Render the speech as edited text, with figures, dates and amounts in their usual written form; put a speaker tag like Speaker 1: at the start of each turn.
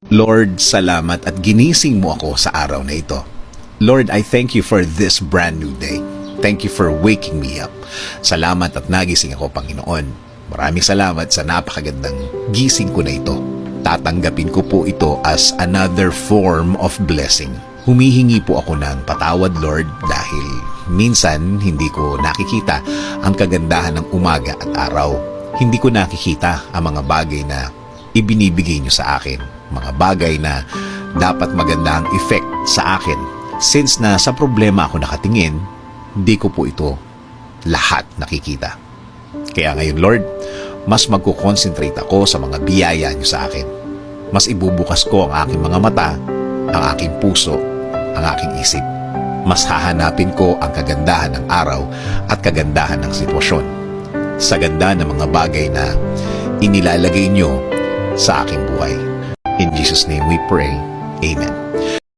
Speaker 1: Lord, salamat at ginising mo ako sa araw na ito. Lord, I thank you for this brand new day. Thank you for waking me up. Salamat at nagising ako, Panginoon. Maraming salamat sa napakagandang gising ko na ito. Tatanggapin ko po ito as another form of blessing. Humihingi po ako ng patawad, Lord, dahil minsan hindi ko nakikita ang kagandahan ng umaga at araw. Hindi ko nakikita ang mga bagay na ibinibigay niyo sa akin. Mga bagay na dapat maganda ang effect sa akin. Since na sa problema ako nakatingin, hindi ko po ito lahat nakikita. Kaya ngayon, Lord, mas magkukonsentrate ako sa mga biyaya niyo sa akin. Mas ibubukas ko ang aking mga mata, ang aking puso, ang aking isip. Mas hahanapin ko ang kagandahan ng araw at kagandahan ng sitwasyon. Sa ganda ng mga bagay na inilalagay niyo sa aking buhay. In Jesus' name we pray. Amen.